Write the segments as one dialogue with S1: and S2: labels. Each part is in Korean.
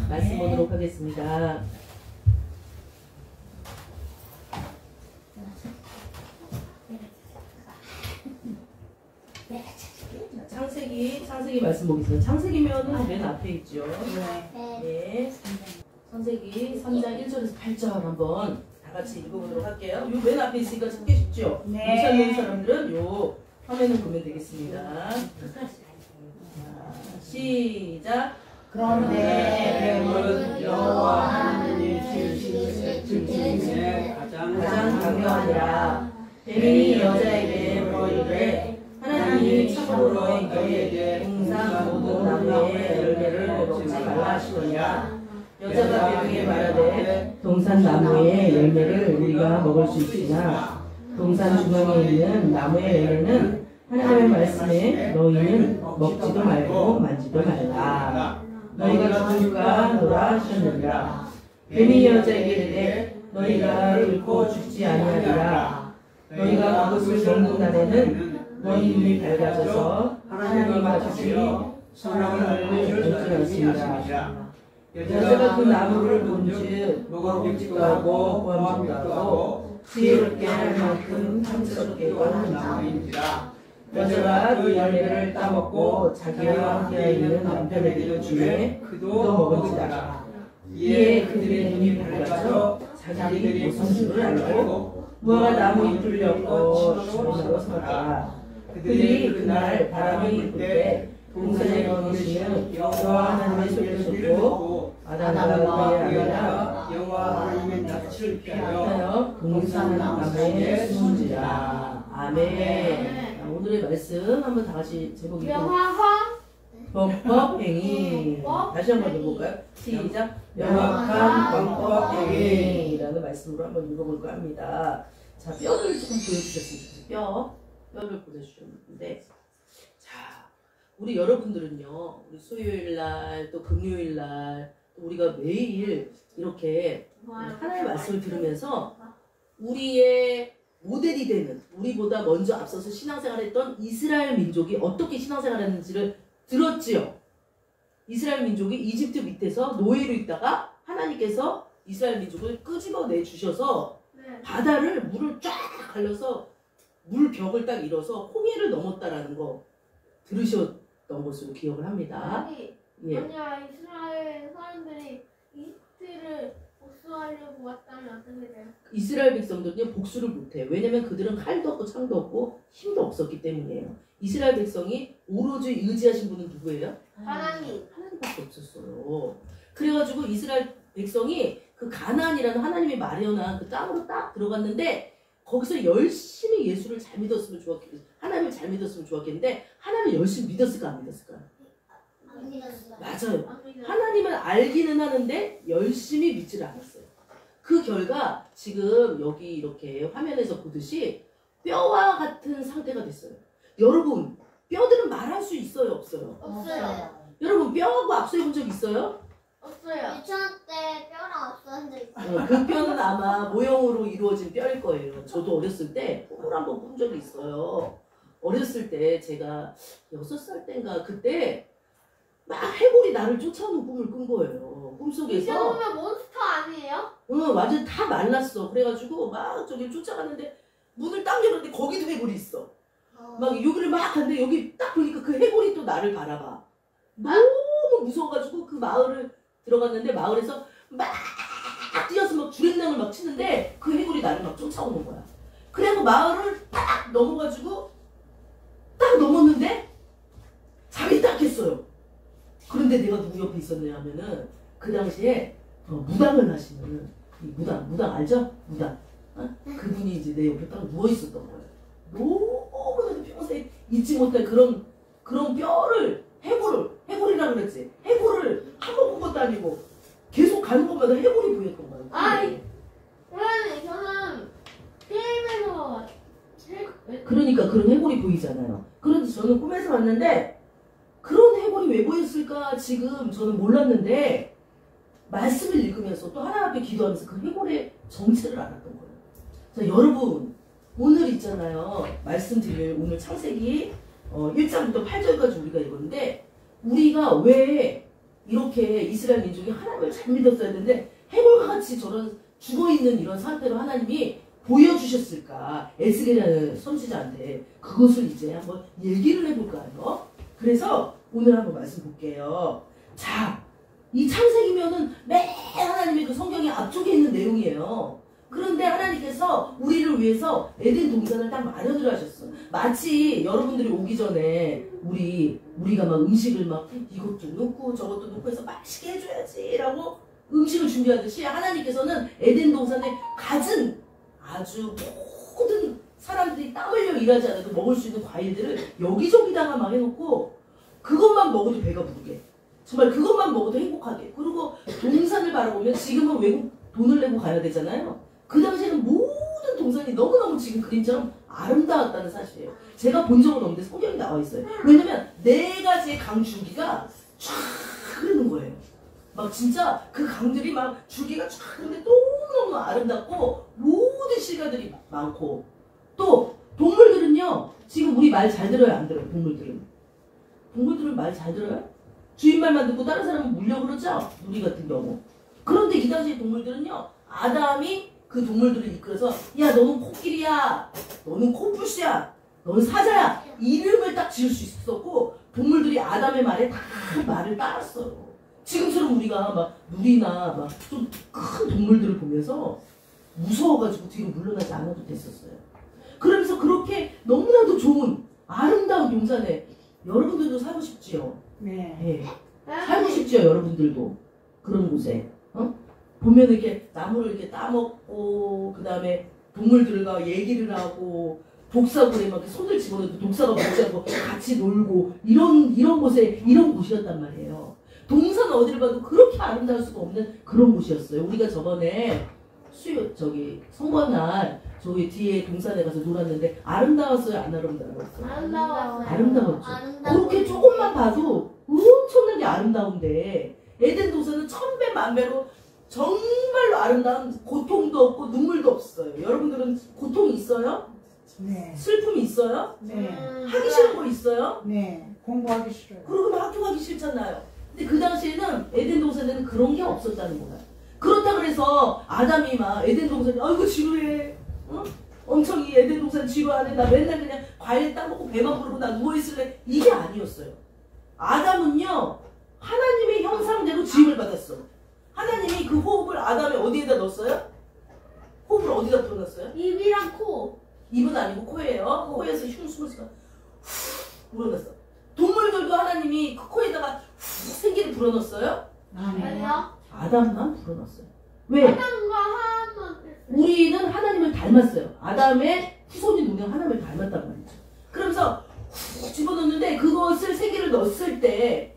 S1: 말씀 보도록 하겠습니다. 창세기 말씀 보겠습니다. 창세기면은 맨 앞에 있죠. 네. 창세기 3장 1절에서 8절 한번 다 같이 읽어보도록 할게요. 요 맨 앞에 있으니까 찾기 쉽죠? 무사는 사람들은 요 화면을 보면 되겠습니다. 자, 시작.
S2: 그런데 뱀은 여호와 하나님이 지으신 들 중에 가장 강경하니라.
S1: 뱀이 여자에게 물어이르되 하나님이 참으로 너에게 동산 모든 나무의 열매를 먹지 말라 하시더니라. 여자가 뱀에게 말하되 동산 나무의 열매를 우리가 먹을 수 있으나 동산 중앙에 있는 나무의 열매는 하나님의 말씀에 너희는 먹지도 말고 만지도 말라. 너희가 죽을까 하노라 하셨느니라. 뱀이 여자에게 이르되 너희가 늙고 죽지 아니하리라. 너희가 그것을 먹는 날에는 너희 눈이 밝아져서 하나님 같이 선악을 알게 되리라. 여자가 그 나무를 본즉 먹기도 하고 보암직도 하고 지혜롭게 할 만큼 탐스럽게도 하는 나무인지라. 여자가 그 열매를 따먹고 자기와 함께 있는 남편에게 주매 그도 먹은지라. 이에 그들의 눈이 밝아져 자기들이 무슨 줄을 알고 무화과 나무 잎을 엮고 주먹으로 삼았더라. 그들이 그날 바람이 불 때 동산에 거주시는 여호와 하나님의 소리를 듣고 아담과 그의 아내가
S2: 여호와 하나님의 낯을 피하여
S1: 동산 나무에 숨은지라. 아멘. 오늘의 말씀 한번 다 같이 제목 읽고 범법행위 다시 한번 읽어볼까요? 시작. 명확한 범법행위라는 말씀으로 한번 읽어볼까 합니다. 자, 뼈를 조금 보여주셨으면 좋겠어요. 뼈를 보여주셨는데, 자, 우리 여러분들은요, 우리 수요일날 또 금요일날 또 우리가 매일 이렇게 하나님의 말씀을 들으면서 우리의 모델이 되는, 우리보다 먼저 앞서서 신앙생활했던 이스라엘 민족이 어떻게 신앙생활했는지를 들었지요. 이스라엘 민족이 이집트 밑에서 노예로 있다가 하나님께서 이스라엘 민족을 끄집어내 주셔서 바다를 물을 쫙 갈려서 물벽을 딱 이뤄서 홍해를 넘었다라는 거 들으셨던 것으로 기억을 합니다.
S3: 만약 이스라엘 사람들이 이집트를 복수하려고 왔다면 어떻게 돼요?
S1: 이스라엘 백성들은요 복수를 못해요. 왜냐면 그들은 칼도 없고 창도 없고 힘도 없었기 때문이에요. 이스라엘 백성이 오로지 의지하신 분은 누구예요? 하나님밖에 없었어요. 그래가지고 이스라엘 백성이 그 가나안이라는 하나님이 마련한 그 땅으로 딱 들어갔는데 거기서 열심히 예수를 잘 믿었으면 좋았겠는데 하나님을 잘 믿었으면 좋았겠는데 하나님을 열심히 믿었을까 안 믿었을까요?
S3: 안 믿었어요.
S1: 맞아요. 하나님을 알기는 하는데 열심히 믿지를 않았어요. 그 결과 지금 여기 이렇게 화면에서 보듯이 뼈와 같은 상태가 됐어요. 여러분 뼈들은 말할 수 있어요 없어요?
S3: 없어요.
S1: 여러분 뼈하고 압수해 본 적 있어요?
S3: 없어요.
S4: 유치원 때 뼈랑 없었는데 있어요.
S1: 그 뼈는 아마 모형으로 이루어진 뼈일 거예요. 저도 어렸을 때 꿈을 한번 꾼 적이 있어요. 어렸을 때 제가 6살 때인가 그때 막 해골이 나를 쫓아오는 꿈을 꾼 거예요.
S3: 이
S1: 꿈속에서.
S3: 정도면 몬스터 아니에요?
S1: 응, 완전 다 말랐어. 그래가지고 막 저기 쫓아갔는데 문을 딱 열었는데 거기도 해골이 있어. 막 여기를 막 갔는데 여기 딱 보니까 그 해골이 또 나를 바라봐. 너무 무서워가지고 그 마을을 들어갔는데 마을에서 막 뛰어서 막 주랭랑을 막 치는데 그 해골이 나를 막 쫓아오는 거야. 그래서 마을을 딱 넘어가지고 딱 넘었는데 잠이 딱 했어요. 그런데 내가 누구 옆에 있었냐 하면은 그 당시에 무당을 하시는 무당 알죠? 무당. 어? 그분이 이제 내 옆에 딱 누워 있었던 거예요. 너무나도 평생 잊지 못할 그런 뼈를 해골이라고 그랬지. 해골을 한 번 본 것도 아니고 계속 가는 것마다 해골이 보였던 거예요.
S3: 그러면 저는 게임에서
S1: 그러니까 그런 해골이 보이잖아요. 그런데 저는 꿈에서 봤는데 그런 해골이 왜 보였을까 지금 저는 몰랐는데 말씀을 읽으면서 또 하나님 앞에 기도하면서 그 해골의 정체를 알았던 거예요. 자, 여러분 오늘 있잖아요. 말씀드릴 오늘 창세기 1장부터 8절까지 우리가 읽었는데 우리가 왜 이렇게 이스라엘 민족이 하나님을 잘 믿었어야 되는데 해골과 같이 저런 죽어있는 이런 상태로 하나님이 보여주셨을까? 에스겔이라는 선지자한테 그것을 이제 한번 얘기를 해볼까요? 그래서 오늘 한번 말씀 볼게요. 자, 이 창세기면은 매 하나님의 그 성경의 앞쪽에 있는 내용이에요. 그런데 하나님께서 우리를 위해서 에덴 동산을 딱 마련을 하셨어. 마치 여러분들이 오기 전에 우리가 막 음식을 막 이것도 넣고 저것도 넣고 해서 맛있게 해줘야지라고 음식을 준비하듯이 하나님께서는 에덴 동산에 갖은 아주 모든 사람들이 땀 흘려 일하지 않아도 먹을 수 있는 과일들을 여기저기다가 막 해놓고 그것만 먹어도 배가 부르게, 정말 그것만 먹어도 행복하게. 그리고 동산을 바라보면 지금은 외국 돈을 내고 가야 되잖아요. 그 당시에는 모든 동산이 너무너무 지금 그림처럼 아름다웠다는 사실이에요. 제가 본 적은 없는데 성경이 나와 있어요. 왜냐면 4가지의 강 줄기가 쫙 흐르는 거예요. 막 진짜 그 강들이 막 줄기가 쫙 흐르는데 너무너무 아름답고 모든 실과들이 많고, 또 동물들은요, 지금 우리 말 잘 들어요, 안 들어요? 동물들은 말 잘 들어요? 주인 말만 듣고 다른 사람은 물려 그러죠? 우리 같은 경우. 그런데 이 당시의 동물들은요, 아담이 그 동물들을 이끌어서 야, 너는 코끼리야, 너는 코뿔소야, 너는 사자야, 이름을 딱 지을 수 있었고 동물들이 아담의 말에 다 말을 따랐어요. 지금처럼 우리가 막 누리나 막 좀 큰 동물들을 보면서 무서워가지고 뒤로 물러나지 않아도 됐었어요. 그러면서 그렇게 너무나도 좋은 아름다운 동산에 여러분들도 살고 싶지요?
S2: 네.
S1: 살고 싶지요, 여러분들도? 그런 곳에. 보면 이렇게 나무를 이렇게 따먹고, 그 다음에 동물들과 얘기를 하고, 독사굴에 막 손을 집어넣어도 독사가 먹지 않고 같이 놀고, 이런 곳에, 이런 곳이었단 말이에요. 동산 어디를 봐도 그렇게 아름다울 수가 없는 그런 곳이었어요. 우리가 저번에 선거날 저기 뒤에 동산에 가서 놀았는데 아름다웠어요, 안 아름다웠어요?
S3: 아름다웠어요.
S1: 아름다웠죠. 그렇게 조금만 봐도 엄청나게 아름다운데 에덴 동산은 1000배 만배로 정말로 아름다운, 고통도 없고 눈물도 없어요. 여러분들은 고통이 있어요?
S2: 네.
S1: 슬픔이 있어요?
S2: 네.
S1: 하기 싫은 거 있어요?
S2: 네. 공부하기 싫어요.
S1: 그러고 학교 가기 싫잖아요. 근데 그 당시에는 에덴 동산에는 그런 게 없었다는 거야. 그렇다 그래서 아담이 막 에덴 동산이 아이고 지루해, 응? 엄청 이 에덴 동산 지루하네, 나 맨날 그냥 과일 따먹고 배만 부르고 나 누워있을래, 이게 아니었어요. 아담은요, 하나님의 형상대로 지음을 받았어. 하나님이 그 호흡을 아담의 어디에다 넣었어요? 호흡을 어디다 불어넣었어요?
S3: 입이랑 코.
S1: 입은 아니고 코예요. 코에서 흉수면서 후 불어넣었어. 동물들도 하나님이 그 코에다가 후 생기를 불어넣었어요?
S3: 아니요.
S1: 아담만 불어넣었어요. 왜?
S3: 아담과 하나만.
S1: 우리는 하나님을 닮았어요. 아담의 후손이 누구냐, 하나님을 닮았단 말이죠. 그러면서 후 집어넣는데 그것을 생기를 넣었을 때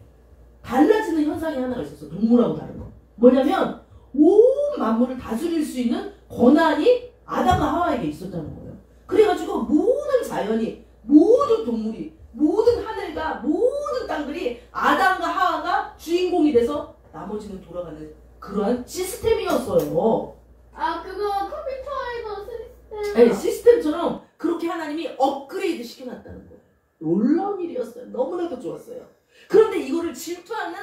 S1: 달라지는 현상이 하나가 있었어. 동물하고 다른 거. 뭐냐면 온 만물을 다스릴 수 있는 권한이 아담과 하와에게 있었다는 거예요. 그래가지고 모든 자연이, 모든 동물이, 모든 하늘과 모든 땅들이 아담과 하와가 주인공이 돼서 나머지는 돌아가는 그러한 시스템이었어요.
S3: 아, 그거 컴퓨터에도 시스템.
S1: 네, 시스템처럼 그렇게 하나님이 업그레이드 시켜놨다는 거예요. 놀라운 일이었어요. 너무나도 좋았어요. 그런데 이거를 질투하는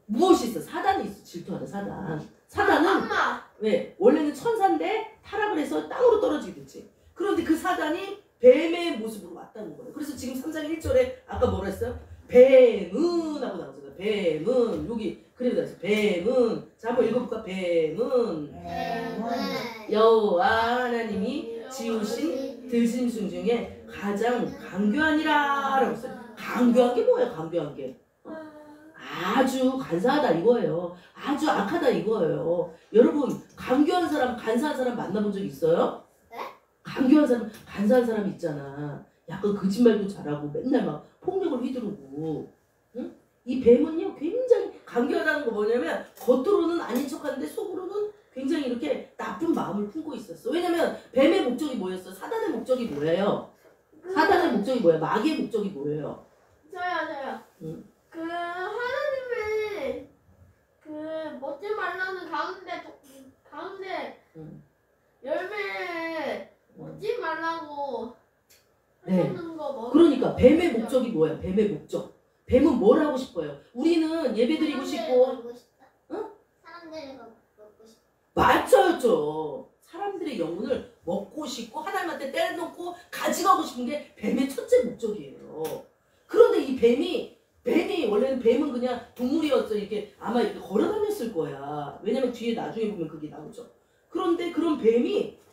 S1: 무엇이 있어? 사단이 있어. 질투하는 사단. 사단은
S3: 엄마.
S1: 왜? 원래는 천사인데 타락을 해서 땅으로 떨어지게 됐지. 그런데 그 사단이 뱀의 모습으로 왔다는 거예요. 그래서 지금 3장 1절에 아까 뭐라 했어요? 뱀은 하고 나오잖아요. 뱀은 여기 그래도 나왔어요. 뱀은. 자, 한번 읽어볼까? 뱀은 여호와 하나님이 지으신 들짐승 중에 가장 강교하니라 라고 했어요. 강교한 게 뭐예요? 강교한 게 아주 간사하다 이거예요. 아주 악하다 이거예요. 여러분, 강교한 사람, 간사한 사람 만나본 적 있어요?
S4: 네?
S1: 강교한 사람, 간사한 사람 있잖아. 약간 거짓말도 잘하고 맨날 막 폭력을 휘두르고. 응? 이 뱀은요, 굉장히 강교하다는 거 뭐냐면 겉으로는 아닌 척하는데 속으로는 굉장히 이렇게 나쁜 마음을 품고 있었어. 왜냐면 뱀의 목적이 뭐였어? 사단의 목적이 뭐예요? 사단의 목적이 뭐예요? 마귀의 목적이 뭐예요?
S3: 저요.
S1: 응.
S3: 그 하나님의 그 먹지 말라는 가운데
S1: 응.
S3: 열매 먹지 말라고
S1: 네.
S3: 하는 거 먹.
S1: 그러니까 뱀의 목적이 뭐야? 뱀의 목적. 뱀은 뭘 하고 싶어요? 우리는 예배드리고 싶고
S4: 먹고 싶다.
S1: 응?
S4: 사람들이 먹고 싶다.
S1: 맞죠. 사람들의 영혼을 먹고 싶고 하나님한테 떼놓고 가져가고 싶은 게 뱀의 첫째 목적이에요. 그런데 이 뱀이 원래는 뱀은 그냥 동물이었어. 이렇게 아마 이렇게 걸어다녔을 거야. 왜냐면 뒤에 나중에 보면 그게 나오죠. 그런데 그런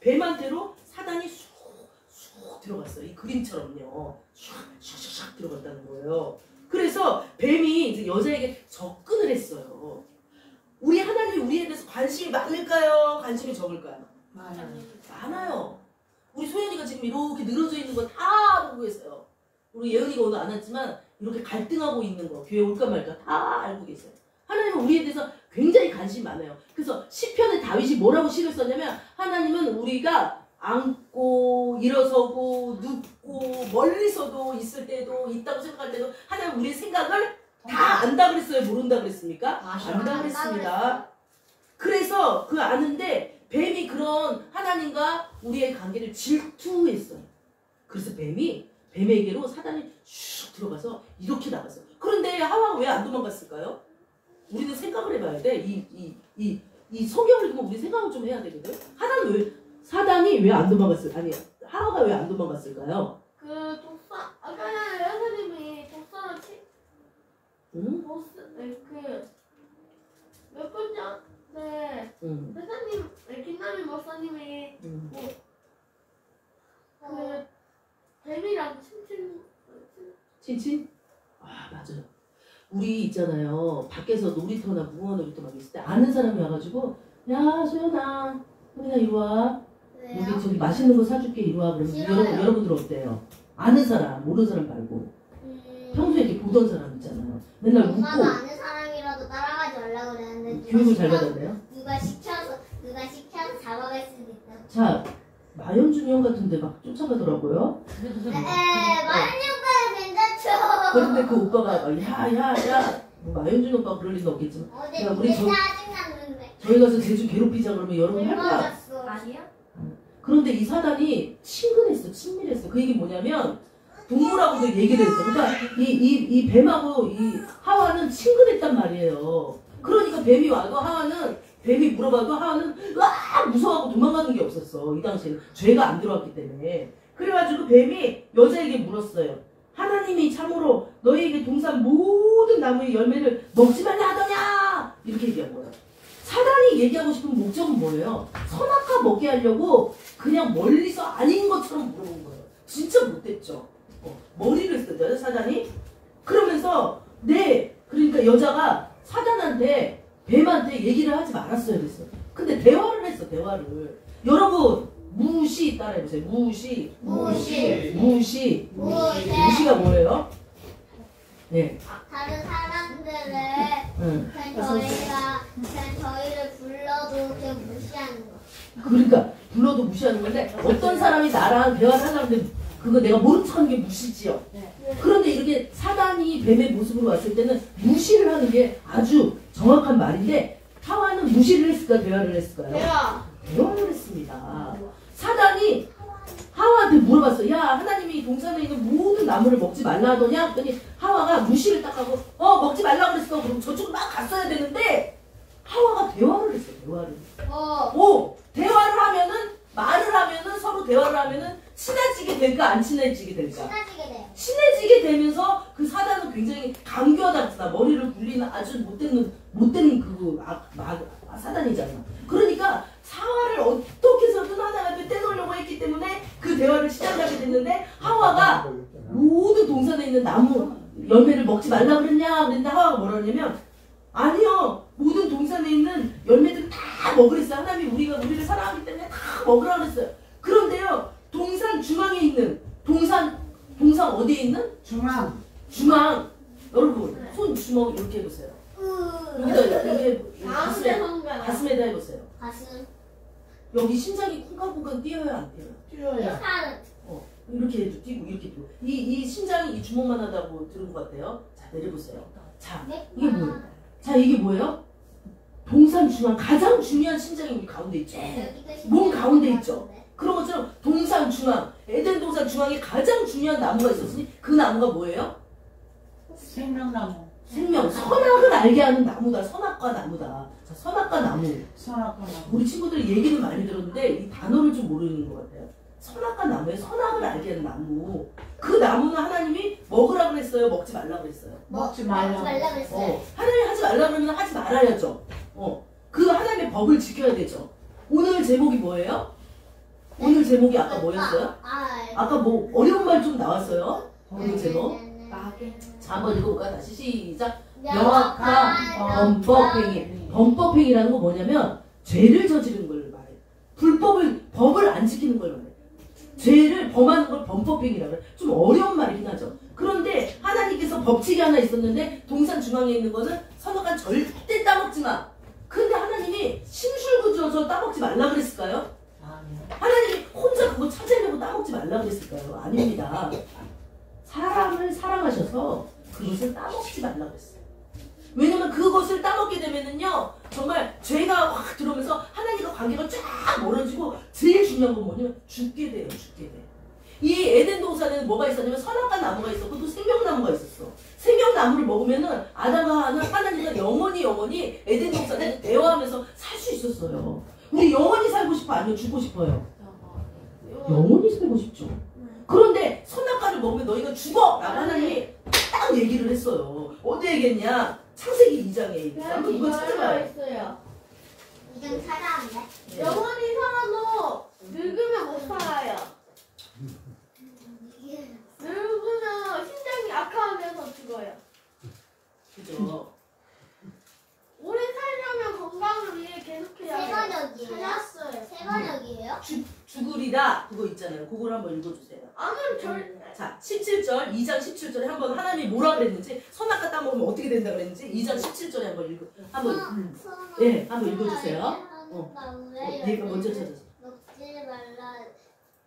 S1: 뱀한테로 사단이 쑥 들어갔어요. 이 그림처럼요. 슉슉슉 들어갔다는 거예요. 그래서 뱀이 이제 여자에게 접근을 했어요. 우리 하나님이 우리에 대해서 관심이 많을까요? 관심이 적을까요? 많아요. 우리 소연이가 지금 이렇게 늘어져 있는 거 다 보고 계세요. 우리 예은이가 오늘 안 왔지만 이렇게 갈등하고 있는 거 교회 올까 말까 다 알고 계세요. 하나님은 우리에 대해서 굉장히 관심이 많아요. 그래서 시편에 다윗이 뭐라고 시를 썼냐면 하나님은 우리가 앉고 일어서고 눕고 멀리서도 있을 때도 있다고 생각할 때도 하나님 우리의 생각을 다 안다 그랬어요? 모른다 그랬습니까? 안다 그랬습니다. 그래서 그 아는데 뱀이 그런 하나님과 우리의 관계를 질투했어요. 그래서 뱀에게로 사단이 슉 들어가서 이렇게 나갔어요. 그런데 하와가 왜 안 도망갔을까요? 우리는 생각을 해봐야 돼. 이 성경을 보면 우리 생각을 좀 해야 되거든. 사단이 왜 안 도망갔을까요? 아니, 하와가 왜 안 도망갔을까요?
S3: 그 독사 아까 여사님이 독사를
S1: 응?
S3: 몇 번 전에
S1: 응.
S3: 회사님 김남희 목사님이
S1: 응.
S3: 그 뱀이랑
S1: 친친? 아, 맞아요. 우리 있잖아요. 밖에서 놀이터나 무궁화 놀이터 막 있을 때 아는 사람이 와가지고 야, 소연아, 소연아 이리 와.
S4: 왜요?
S1: 여기 저기 맛있는 거 사줄게 이리 와. 그러면
S4: 싫어요.
S1: 여러분들 어때요? 아는 사람, 모르는 사람 말고 평소에 이렇게 보던 사람 있잖아요. 맨날 웃고
S4: 엄마가 아는 사람이라도 따라가지 말라고 그랬는데
S1: 교육을 잘 받았네요.
S4: 누가 시켜서 잡아갈 수도 있다.
S1: 자, 마연준이 형 같은데 막 쫓아가더라고요.
S4: 마연이가 괜찮죠.
S1: 그런데 그 오빠가 막 야, 뭐 마연준 오빠 그럴 리는 없겠지만
S4: 어제
S1: 야, 우리
S4: 짜증났는데.
S1: 저희 가서 제주 괴롭히자 그러면 여러분 할 거야.
S4: 맞았어.
S3: 아니야?
S1: 그런데 이 사단이 친밀했어. 그 얘기 뭐냐면 동물하고도 얘기를 했어. 그러니까 이 뱀하고 이 하와는 친근했단 말이에요. 그러니까 뱀이 물어봐도 하와는 으악 무서워하고 도망가는 게 없었어. 이 당시에는 죄가 안 들어왔기 때문에. 그래가지고 뱀이 여자에게 물었어요. 하나님이 참으로 너희에게 동산 모든 나무의 열매를 먹지 말라 하더냐? 이렇게 얘기한 거예요. 사단이 얘기하고 싶은 목적은 뭐예요? 선악과 먹게 하려고 그냥 멀리서 아닌 것처럼 물어본 거예요. 진짜 못됐죠. 머리를 쓰죠, 사단이. 그러면서 그러니까 여자가 사단한테 뱀한테 얘기를 하지 말았어야 됐어. 근데 대화를 했어. 여러분 무시 따라해보세요. 무시가 뭐예요? 네.
S4: 다른 사람들을
S1: 응.
S4: 저희를 불러도 그냥 무시하는 거.
S1: 그러니까 불러도 무시하는 건데 어떤 사람이 나랑 대화를 하려는데 그거 내가 모른 척하는 게 무시지요. 그런데 이렇게 사단이 뱀의 모습으로 왔을 때는 무시를 하는 게 아주 정확한 말인데 하와는 무시를 했을까 대화를 했을까요? 대화를 했습니다. 사단이 하와한테 물어봤어. 야, 하나님이 동산에 있는 모든 나무를 먹지 말라 하더냐? 그랬더니 하와가 무시를 딱 하고 먹지 말라 그랬어. 그럼 저쪽으로 막 갔어야 되는데 하와가 대화를 했어. 대화를 하면은 서로 대화를 하면은 친해지게 될까 안 친해지게 될까?
S4: 친해지게 돼요.
S1: 친해지게 되면서 그 사단은 굉장히 강교하다. 머리를 굴리는 아주 못된 사단이잖아. 그러니까 하와를 어떻게 해서든 하나님 앞에 떼놓으려고 했기 때문에 그 대화를 시작하게 됐는데 하와가 모든 동산에 있는 나무 열매를 먹지 말라 그랬냐? 그랬는데 하와가 뭐라 그러냐면 아니요. 모든 동산에 있는 열매들 다 먹으랬어요. 하나님이 우리를 사랑하기 때문에 다 먹으라 그랬어요. 그런데요. 동산 중앙에 있는 동산 어디에 있는? 중앙. 여러분 손 주먹 이렇게 해보세요. 여기다 여기 가슴에다 해보세요.
S4: 가슴.
S1: 여기 심장이 쿵쾅쿵쾅 뛰어요 안 뛰어요?
S4: 팔은.
S1: 이렇게 해도 뛰고 이렇게 뛰고 이 심장이 이 주먹만 하다고 들은 것 같아요. 자 내려보세요. 자 이게 뭐예요? 이게 뭐예요? 동산 중앙 가장 중요한 심장이 우리 가운데 있죠. 몸 가운데 있죠. 그런 것처럼 동산 중앙 에덴 동산 중앙에 가장 중요한 나무가 있었으니 그 나무가 뭐예요?
S2: 생명나무.
S1: 생명, 선악을 알게 하는 나무다. 선악과 나무다. 자, 선악과 나무.
S2: 선악과 나무.
S1: 우리 친구들이 얘기는 많이 들었는데 이 단어를 좀 모르는 것 같아요. 선악과 나무에 선악을 알게 하는 나무. 그 나무는 하나님이 먹으라고 그랬어요? 먹지 말라고 그랬어요?
S2: 먹지 말라고.
S4: 말라 그랬어요.
S1: 하나님이 하지 말라고 그러면 하지 말아야죠. 그 하나님의 법을 지켜야 되죠. 오늘 제목이 뭐예요? 오늘 제목이 아까 뭐였어요? 아까 뭐 어려운 말 좀 나왔어요? 오늘 제목? 자, 한번 읽어볼까요? 다시 시작. 명확한 범법행위. 범법행위라는 거 뭐냐면 죄를 저지른 걸 말해요. 법을 안 지키는 걸 말해요. 죄를 범하는 걸 범법행위라고 해요. 좀 어려운 말이긴 하죠. 그런데 하나님께서 법칙이 하나 있었는데 동산 중앙에 있는 것은 선악과 절대 따먹지 마. 근데 하나님이 심술구져서 따먹지 말라 그랬을까요?
S2: 아니요.
S1: 하나님이 혼자 그거 찾으려고 따먹지 말라 그랬을까요? 아닙니다. 사람을 사랑하셔서 그것을 따먹지 말라 그랬어요. 왜냐면 그것을 따먹게 되면은요 정말 죄가 확 들어오면서 하나님과 관계가 쫙 멀어지고 제일 중요한 건 뭐냐면 죽게 돼요. 죽게 돼. 이 에덴 동산에는 뭐가 있었냐면 선악과 나무가 있었고 또 생명나무가 있었어. 생명나무를 먹으면은 아담과 하나님과 영원히 에덴 동산에 대화하면서 살 수 있었어요. 우리 영원히 살고 싶어 아니면 죽고 싶어요? 영원히 살고 싶죠. 그런데 선악과를 먹으면 너희가 죽어! 라고 하나님이 딱 얘기를 했어요. 어디 얘기했냐? 창세기 2장에 한번 이거 찾아봐요.
S3: 있어요.
S4: 이건 살아왔네.
S3: 영원히 살아도 늙으면 못 살아요. 늙으면 신장이 악화하면서 죽어요.
S1: 그죠?
S3: 오래 살려면 건강을 위해 계속해야 해요.
S4: 세번역이에요.
S3: 찾았어요.
S4: 세번역이에요?
S1: 죽으리라 그거 있잖아요. 그걸 한번 읽어주세요.
S3: 아무리 절
S1: 자, 17절, 2장 17절에 한번 하나님이 뭐라 그랬는지, 선악과 따먹으면 어떻게 된다 그랬는지 2장 17절에 한번 읽어주세요. 얘가 먼저 찾았어.
S4: 먹지 말라.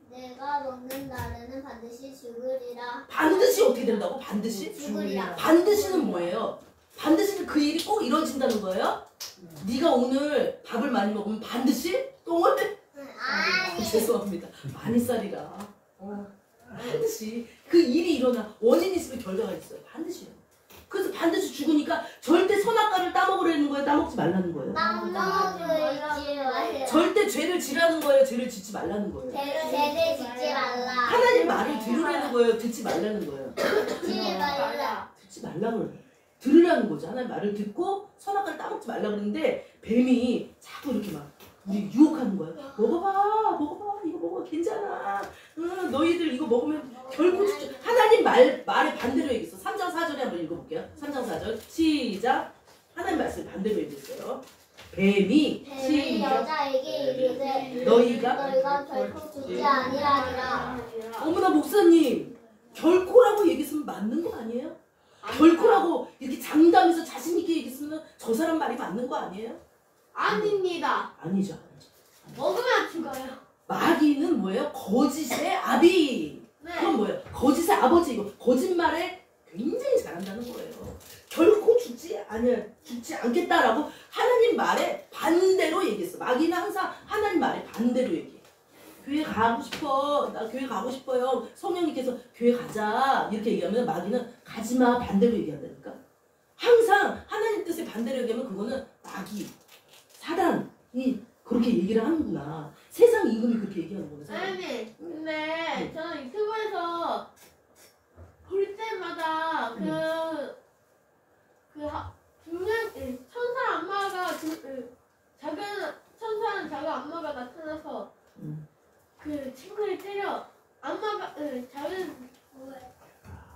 S4: 내가 먹는 날에는 반드시 죽으리라.
S1: 반드시 어떻게 된다고? 반드시?
S4: 죽으리라.
S1: 반드시는 뭐예요? 반드시는 그 일이 꼭 이루어진다는 거예요? 네가 오늘 밥을 많이 먹으면 반드시 똥을?
S4: 아니.
S1: 죄송합니다. 많이 쌀이라. 반드시 그 일이 일어나. 원인이 있으면 결과가 있어요. 반드시요. 그래서 반드시 죽으니까 절대 선악과를 따먹으라는 거예요? 따먹지 말라는 거예요?
S4: 땅먹을지 말라.
S1: 절대 죄를 지라는 거예요? 죄를 짓지 말라는 거예요?
S4: 죄를 짓지 말라.
S1: 하나님 말을 들으라는 거예요? 듣지 말라는 거예요?
S4: 듣지 말라.
S1: 듣지 말라고 그래요. 들으라는 거죠. 하나님 말을 듣고 선악과를 따먹지 말라고 그러는데 뱀이 자꾸 이렇게 막 우리 유혹하는 거예요. 먹어봐 이거 먹어 괜찮아. 너희들 이거 먹으면 결국 죽죠. 하나님 말에 반대로 얘기했어. 3장 4절에 한번 읽어볼게요. 3장 4절 시작. 하나님 말씀 반대로 얘기했어요. 뱀이 시작.
S4: 여자에게 이르되
S1: 너희가
S4: 결코 죽지 아니하리라.
S1: 어머나 목사님 결코라고 얘기했으면 맞는 거 아니에요? 결코라고 이렇게 장담해서 자신 있게 얘기했으면 저 사람 말이 맞는 거 아니에요?
S3: 아닙니다.
S1: 아니죠.
S3: 먹으면 죽어요.
S1: 마귀는 뭐예요? 거짓의 아비.
S3: 네.
S1: 그건 뭐예요? 거짓의 아버지이고 거짓말에 굉장히 잘한다는 거예요. 결코 죽지 않겠다라고 하나님 말에 반대로 얘기했어. 마귀는 항상 하나님 말에 반대로 얘기해. 교회 가고 싶어. 나 교회 가고 싶어요. 성령님께서 교회 가자. 이렇게 얘기하면 마귀는 가지마. 반대로 얘기한다니까. 항상 하나님 뜻에 반대로 얘기하면 그거는 마귀, 사단이 그렇게 얘기를 하는구나. 세상 임금이 그렇게 얘기하는 거구나.
S3: 선생님, 근데 저는 유튜브에서 볼 때마다 천사 엄마가 작은 천사는 작은 엄마가 나타나서 그 친구를 때려. 작은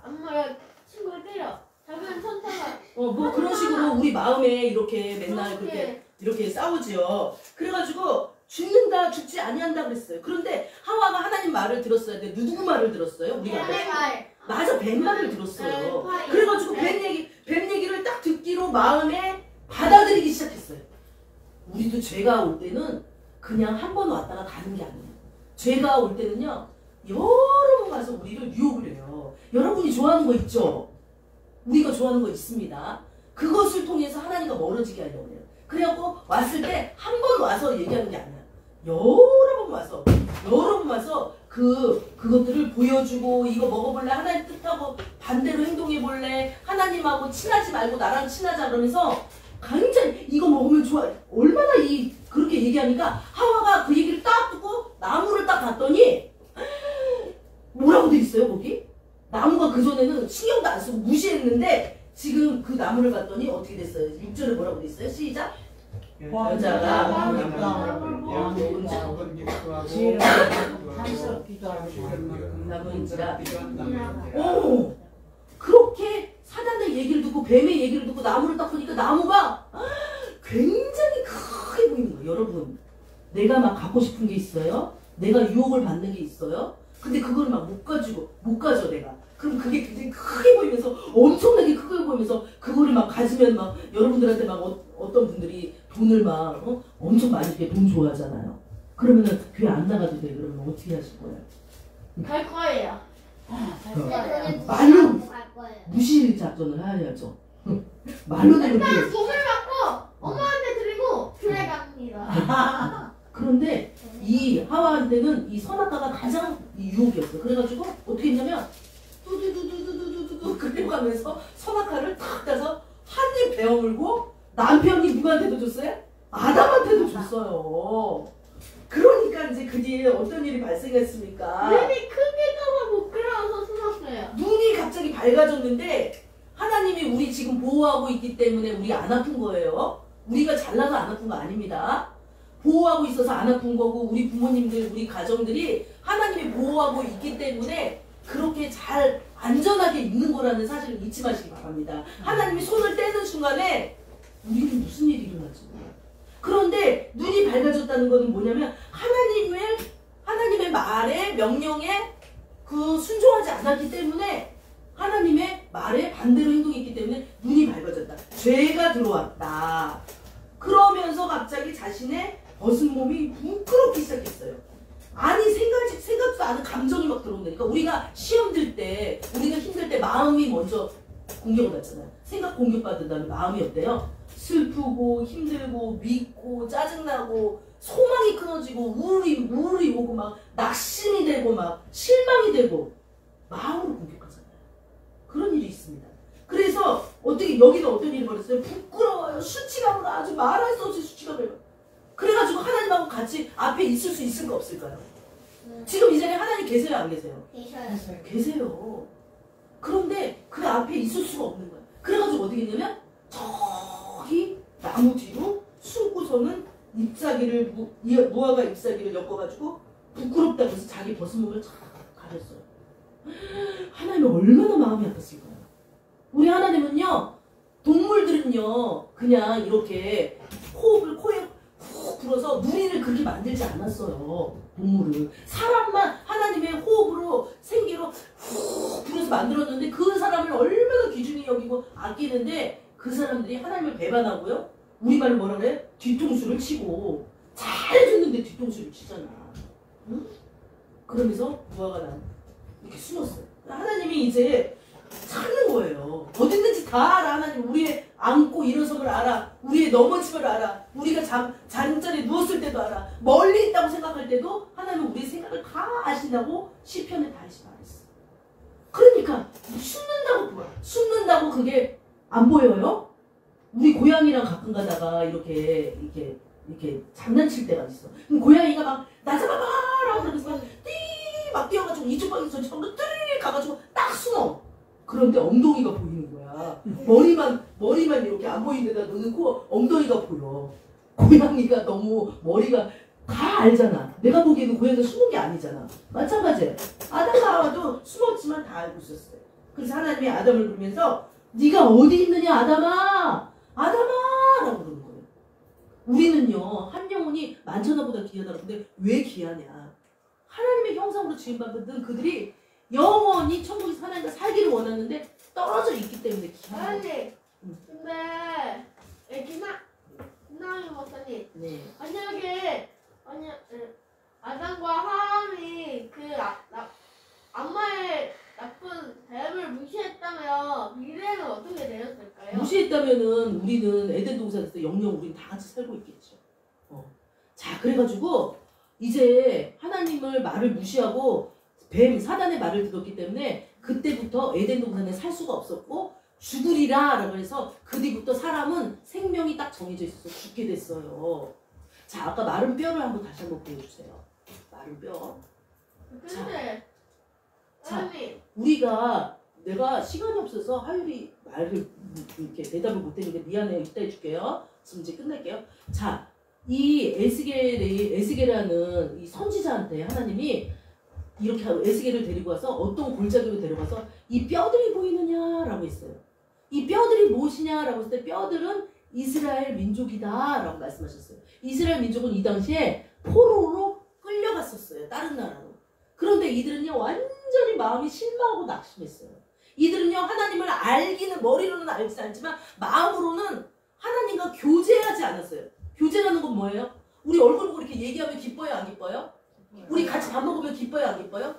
S3: 엄마가 친구를 때려. 작은 천사가
S1: 뭐 그런 식으로 우리 마음에 이렇게 맨날 이렇게 싸우지요. 그래가지고 죽지 아니한다 그랬어요. 그런데 하와가 하나님 말을 들었어야 돼. 누구 말을 들었어요? 우리가 맞아, 뱀 말을 들었어요. 그래가지고 뱀 얘기를 딱 듣기로 마음에 받아들이기 시작했어요. 우리도 죄가 올 때는 그냥 한 번 왔다가 가는 게 아니에요. 죄가 올 때는요 여러 번 가서 우리를 유혹을 해요. 여러분이 좋아하는 거 있죠? 우리가 좋아하는 거 있습니다. 그것을 통해서 하나님과 멀어지게 하려고 해요. 그래갖고 왔을 때 한 번 와서 얘기하는 게 아니야. 여러 번 와서 여러 번 와서 그것들을 보여주고 이거 먹어볼래? 하나님 뜻하고 반대로 행동해볼래? 하나님하고 친하지 말고 나랑 친하자 그러면서 굉장히 이거 먹으면 좋아. 얼마나 그렇게 얘기하니까 하와가 그 얘기를 딱 듣고 나무를 딱 봤더니 뭐라고 돼 있어요 거기? 나무가 그전에는 신경도 안 쓰고 무시했는데 지금 그 나무를 봤더니 어떻게 됐어요? 6절에 뭐라고 돼 있어요? 시작! 여자가
S2: 지혜를 탐스럽기도 하고
S1: 나무인지라 오! 그렇게 사단의 얘기를 듣고 뱀의 얘기를 듣고 나무를 딱 보니까 나무가 굉장히 크게 보이는 거예요. 여러분 내가 막 갖고 싶은 게 있어요. 내가 유혹을 받는 게 있어요. 근데 그걸 막 못 가져 내가. 그럼 그게 굉장히 크게 보이면서 엄청나게 크게 보이면서 그거를 막 가지면 막 여러분들한테 막 어떤 분들이 돈을 막 엄청 많이 이렇게 돈 좋아하잖아요. 그러면은 교회 안 나가도 돼. 그러면 어떻게 하실 거예요?
S3: 갈 거예요.
S1: 말로
S4: 갈 거예요.
S1: 무시 작전을 해야죠. 말로는
S3: 일단
S1: 그렇게.
S3: 돈을 받고 엄마한테 드리고 교회 갑니다.
S1: 그런데 이 하와한테는 이 선악과가 가장 유혹이었어. 그래가지고 어떻게 했냐면 뚜두두두두두두두 그래가면서 선악과를 탁 따서 한 입 베어물고 남편이 누구한테도 줬어요? 아담한테도 줬어요. 그러니까 이제 그 뒤에 어떤 일이 발생했습니까?
S3: 눈이 크게 떠서 못 끌어서 숨었어요.
S1: 눈이 갑자기 밝아졌는데 하나님이 우리 지금 보호하고 있기 때문에 우리 안 아픈 거예요. 우리가 잘나서 안 아픈 거 아닙니다. 보호하고 있어서 안 아픈 거고 우리 부모님들 우리 가정들이 하나님이 보호하고 있기 때문에 그렇게 잘 안전하게 있는 거라는 사실을 잊지 마시기 바랍니다. 하나님이 손을 떼는 순간에 우리는 무슨 일이 일어날지 몰라요. 그런데 눈이 밝아졌다는 것은 뭐냐면 하나님의 말에 명령에 순종하지 않았기 때문에 하나님의 말에 반대로 행동했기 때문에 눈이 밝아졌다. 죄가 들어왔다. 그러면서 갑자기 자신의 벗은 몸이 부끄럽기 시작했어요. 아니 생각도 않은 감정이 막 들어온다니까. 우리가 시험 들 때 우리가 힘들 때 마음이 먼저 공격을 받잖아요. 생각 공격받은 다음에 마음이 어때요? 슬프고 힘들고 믿고 짜증나고 소망이 끊어지고 우울이 오고 막 낙심이 되고 막 실망이 되고 마음으로 공격하잖아요. 그런 일이 있습니다. 그래서 여기는 어떤 일이 벌어졌어요? 부끄러워요. 수치감으로 아주 말할 수 없이 수치감을. 그래가지고 하나님하고 같이 앞에 있을 수 있을까 없을까요? 지금 이 자리에 하나님 계세요 안 계세요?
S4: 계셔요.
S1: 계세요. 그런데 그 앞에 있을 수가 없는 거야. 그래가지고 어떻게 했냐면 저기 나무 뒤로 숨고서는 무화과 잎사귀를 엮어가지고 부끄럽다고 해서 자기 벗은 몸을 쫙 가렸어요. 하나님은 얼마나 마음이 아팠을까요? 우리 하나님은요, 동물들은요 그냥 이렇게 호흡을 코에 훅 불어서 누리를 그렇게 만들지 않았어요. 동물을. 사람만 하나님의 호흡으로 생기로 훅 불어서 만들었는데 그 사람을 얼마나 귀중히 여기고 아끼는데 그 사람들이 하나님을 배반하고요. 우리말로 뭐라 그래? 뒤통수를 치고 잘해줬는데 뒤통수를 치잖아. 응? 그러면서 무화과 나무 이렇게 숨었어요. 하나님이 이제 찾는 거예요. 어딨는지 다 알아. 하나님 우리의 앉고 일어섬을 알아. 우리의 넘어짐을 알아. 우리가 잠자리에 누웠을 때도 알아. 멀리 있다고 생각할 때도 하나님은 우리의 생각을 다 아신다고 시편에 다시 말했어. 그러니까 숨는다고 그게 안 보여요? 우리 고양이랑 가끔 가다가 이렇게 장난칠 때가 있어. 그럼 고양이가 막 나 잡아봐라고 그러면서 막 뛰어가지고 이쪽 방에서 저쪽 방으로 뜨르르 가가지고 딱 숨어. 그런데 엉덩이가 보이는 거야. 머리만 이렇게 안 보이는 데다 넣고 엉덩이가 보여. 고양이가 너무 머리가 다 알잖아. 내가 보기에는 고양이가 숨은 게 아니잖아. 마찬가지예요. 아담과 하와도 숨었지만 다 알고 있었어요. 그래서 하나님이 아담을 부르면서 네가 어디 있느냐 아담아! 아담아! 라고 그러는 거예요. 우리는요 한 영혼이 만천하보다 귀하다고. 근데 왜 귀하냐? 하나님의 형상으로 지음받은 그들이 영원히 천국에서 하나님과 살기를 원하는데 떨어져 있기 때문에 귀한 거예요.
S3: 아니, 근데 김나희 목사님,
S1: 네.
S3: 만약에 아담과 하람이 악마의 나쁜 뱀을 무시했다면 미래는 어떻게 되었을까요?
S1: 무시했다면은 우리는 에덴 동산에서 영영 우리는 다 같이 살고 있겠죠. 자, 그래가지고 이제 하나님을 말을 무시하고 뱀 사단의 말을 들었기 때문에 그때부터 에덴 동산에 살 수가 없었고 죽으리라 라고 해서 그 뒤부터 사람은 생명이 딱 정해져 있어서 죽게 됐어요. 자, 아까 마른 뼈를 다시 한번 보여주세요. 마른 뼈.
S3: 근데
S1: 자,
S3: 언니
S1: 내가 시간이 없어서 하율이 말을 이렇게 대답을 못했는데 미안해요. 이따 해줄게요. 지금 이제 끝낼게요. 자, 이 에스겔이라는 이 선지자한테 하나님이 이렇게 에스겔을 데리고 와서 어떤 골짜기로 데려가서 이 뼈들이 보이느냐라고 했어요. 이 뼈들이 무엇이냐라고 했을 때 뼈들은 이스라엘 민족이다라고 말씀하셨어요. 이스라엘 민족은 이 당시에 포로로 끌려갔었어요. 다른 나라로. 그런데 이들은요 완전히 마음이 실망하고 낙심했어요. 이들은요 하나님을 알기는 머리로는 알지 않지만 마음으로는 하나님과 교제하지 않았어요. 교제라는 건 뭐예요? 우리 얼굴 보고 이렇게 얘기하면 기뻐요, 안 기뻐요? 우리 같이 밥 먹으면 기뻐요, 안 기뻐요?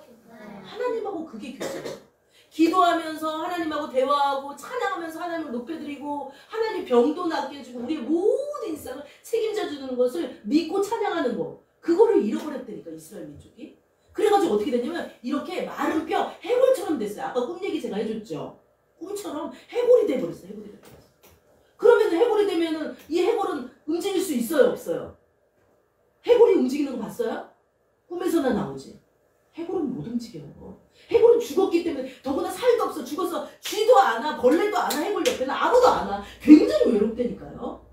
S1: 하나님하고 그게 교제예요. 기도하면서 하나님하고 대화하고 찬양하면서 하나님을 높여드리고 하나님 병도 낫게 해주고 우리의 모든 일상을 책임져 주는 것을 믿고 찬양하는 거, 그거를 잃어버렸다니까 이스라엘 민족이. 그래가지고 어떻게 됐냐면 이렇게 마른 뼈 해골처럼 됐어요. 아까 꿈 얘기 제가 해줬죠. 꿈처럼 해골이 돼버렸어요. 해골이 돼버렸어요. 그러면 해골이 되면은 이 해골은 움직일 수 있어요, 없어요? 해골이 움직이는 거 봤어요? 꿈에서나 나오지. 해골은 못 움직여요. 해골은 죽었기 때문에, 더구나 살도 없어. 죽어서 쥐도 안 와, 벌레도 안 와, 해골 옆에는 아무도 안 와. 굉장히 외롭다니까요.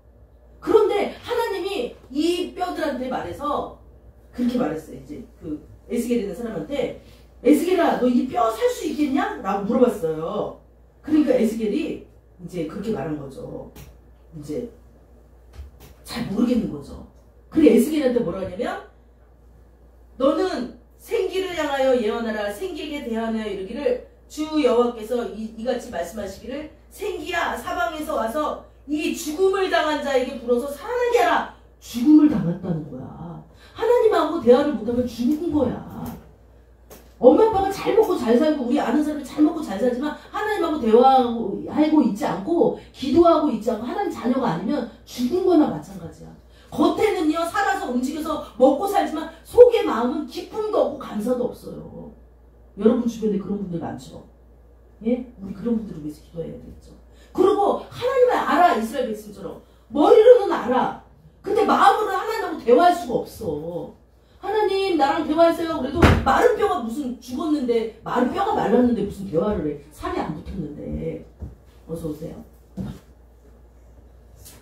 S1: 그런데 하나님이 이 뼈들한테 말해서 그렇게 말했어요. 이제 그 에스겔이라는 사람한테, 에스겔아 너 이 뼈 살 수 있겠냐? 라고 물어봤어요. 그러니까 에스겔이 이제 그렇게 말한 거죠. 이제 잘 모르겠는 거죠. 그리고 에스겔한테 뭐라 하냐면, 너는 생기를 향하여 예언하라. 생기에게 대하여 이르기를 주 여호와께서 이같이 말씀하시기를, 생기야 사방에서 와서 이 죽음을 당한 자에게 불어서 살아나게 하라. 죽음을 당했다는 거야. 하나님하고 대화를 못하면 죽은 거야. 엄마 아빠가 잘 먹고 잘 살고 우리 아는 사람이 잘 먹고 잘 살지만 하나님하고 대화하고 있지 않고 기도하고 있지 않고 하나님 자녀가 아니면 죽은 거나 마찬가지야. 겉에는요 살아서 움직여서 먹고 살지만 속의 마음은 기쁨도 없고 감사도 없어요. 여러분 주변에 그런 분들 많죠? 예? 우리 그런 분들을 위해서 기도해야 되겠죠. 그리고 하나님을 알아. 이스라엘 백성처럼 머리로는 알아. 근데 마음으로는 하나님하고 대화할 수가 없어. 하나님 나랑 대화하세요. 그래도 마른 뼈가 무슨 죽었는데, 마른 뼈가 말랐는데 무슨 대화를 해. 살이 안 붙었는데. 어서 오세요.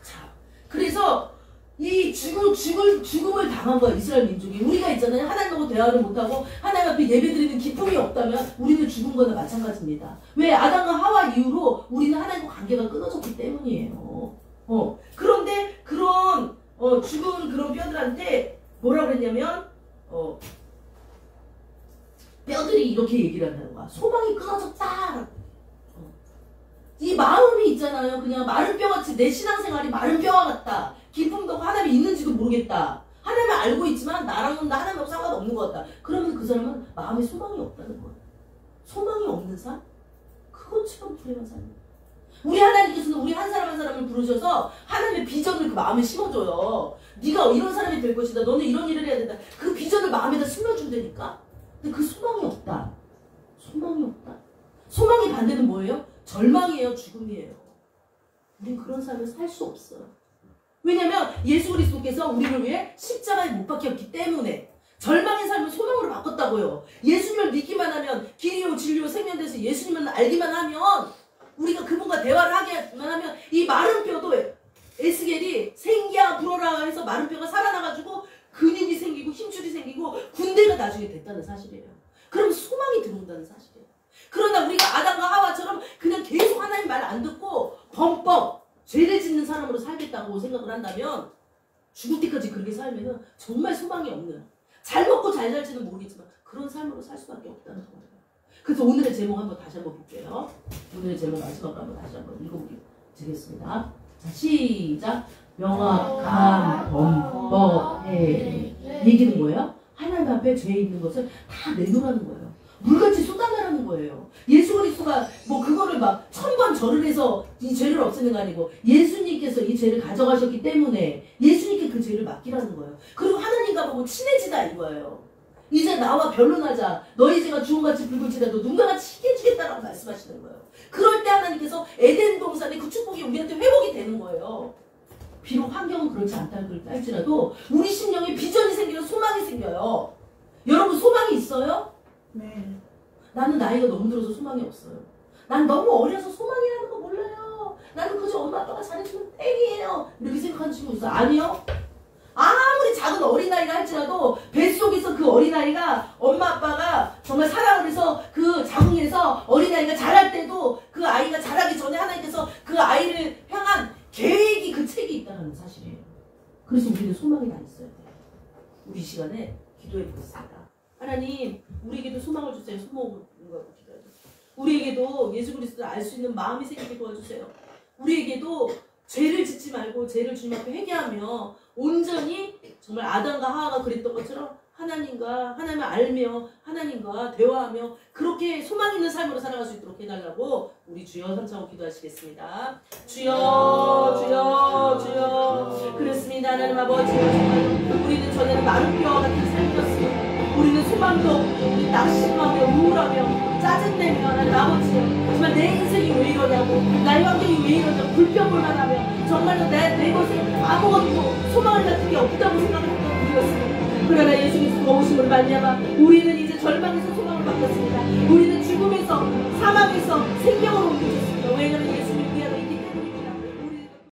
S1: 자, 그래서 이 죽음을 당한 거야 이스라엘 민족이. 우리가 있잖아요. 하나님하고 대화를 못하고 하나님 앞에 예배드리는 기쁨이 없다면 우리는 죽은 거나 마찬가지입니다. 왜? 아담과 하와 이후로 우리는 하나님과 관계가 끊어졌기 때문이에요. 그런데 그런 죽은 그런 뼈들한테 뭐라 그랬냐면 뼈들이 이렇게 얘기를 한다는 거야. 소망이 끊어졌다. 이 마음이 있잖아요. 그냥 마른 뼈같이 내 신앙생활이 마른 뼈와 같다. 기쁨도 없고 하나님이 있는지도 모르겠다. 하나님을 알고 있지만 나랑은 하나님하고 상관없는 것 같다. 그러면 그 사람은 마음에 소망이 없다는 거야. 소망이 없는 삶? 그것처럼 불행한 삶이야. 우리 하나님께서는 우리 한 사람 한 사람을 부르셔서 하나님의 비전을 그 마음에 심어줘요. 네가 이런 사람이 될 것이다. 너는 이런 일을 해야 된다. 그 비전을 마음에다 심어준다니까. 근데 그 소망이 없다. 소망이 없다. 소망의 반대는 뭐예요? 절망이에요. 죽음이에요. 우린 그런 삶을 살 수 없어요. 왜냐면 예수 그리스도께서 우리를 위해 십자가에 못 박혔기 때문에. 절망의 삶을 소망으로 바꿨다고요. 예수님을 믿기만 하면, 길이요 진리요 생명돼서 예수님을 알기만 하면, 우리가 그분과 대화를 하기만 하면 이 마른 뼈도 에스겔이 생기야 불어라 해서 마른 뼈가 살아나가지고 근육이 생기고 힘줄이 생기고 군대가 나중에 됐다는 사실이에요. 그럼 소망이 들어온다는 사실이에요. 그러나 우리가 아담과 하와처럼 그냥 계속 하나님 말 안 듣고 범법 죄를 짓는 사람으로 살겠다고 생각을 한다면, 죽을 때까지 그렇게 살면은 정말 소망이 없는, 잘 먹고 잘 살지는 모르겠지만 그런 삶으로 살 수밖에 없다는 거예요. 그래서 오늘의 제목 다시 한번 볼게요. 오늘의 제목 마지막 한번 다시 한번 읽어보겠습니다. 자, 시작. 명확한 범법에. 얘기는 뭐예요? 하나님 앞에 죄 있는 것을 다 내놓으라는 거예요. 물같이 쏟아내라는 거예요. 예수 그리스도가 뭐 그거를 막 1000번 절을 해서 이 죄를 없애는 거 아니고, 예수님께서 이 죄를 가져가셨기 때문에, 예수님께 그 죄를 맡기라는 거예요. 그리고 하나님과 보고 친해지다 이거예요. 이제 나와 변론하자. 너희 죄가 주홍같이 붉을지라도 눈과 같이 희게 해주겠다라고 말씀하시는 거예요. 그럴 때 하나님께서 에덴 동산의 그 축복이 우리한테 회복이 되는 거예요. 비록 환경은 그렇지 않다는 걸 할지라도 우리 심령에 비전이 생기고 소망이 생겨요. 여러분 소망이 있어요?
S2: 네.
S1: 나는 나이가 너무 들어서 소망이 없어요. 난 너무 어려서 소망이라는 거 몰라요. 나는 그저 엄마 아빠가 잘해주면 땡이에요. 이렇게 생각하는 친구 있어요? 아니요. 아무리 작은 어린아이가 할지라도 뱃속에서 그 어린아이가 엄마 아빠가 정말 사랑을 해서 그 자궁에서 어린아이가 자랄 때도 그 아이가 자라기 전에 하나님께서 그 아이를 향한 계획이 그 책이 있다는 사실이에요. 그래서 우리는 소망이 다 있어야 돼요. 우리 시간에 기도해 보겠습니다. 하나님 우리에게도 소망을 주세요. 소망을 기도하죠. 우리에게도 예수 그리스도를 알 수 있는 마음이 생기게 도와주세요. 우리에게도 죄를 짓지 말고 죄를 주님 앞에 회개하며 온전히 정말 아담과 하와가 그랬던 것처럼 하나님을 알며 하나님과 대화하며 그렇게 소망 있는 삶으로 살아갈 수 있도록 해달라고 우리 주여 삼창고 기도하시겠습니다. 주여 주여 주여. 그렇습니다. 하나님 아버지, 우리는 전에는 마른 뼈와 같은 삶이었습니다. 우리는 소망도 없고 낙심하며 우울하며 짜증내며 하나님 아버지, 정말 내 인생이 왜 이러냐고, 나의 환경이 왜 이러냐고 불평불만하며 정말로 내 것에 아무것도 소망을 같은 게 없다고 생각했던 우리였습니다. 그러나 예수 그리스도가 오심을 말미암아 우리는 이제 절망에서 소망을 받았습니다. 우리는 죽음에서 사망에서 생명으로 옮겨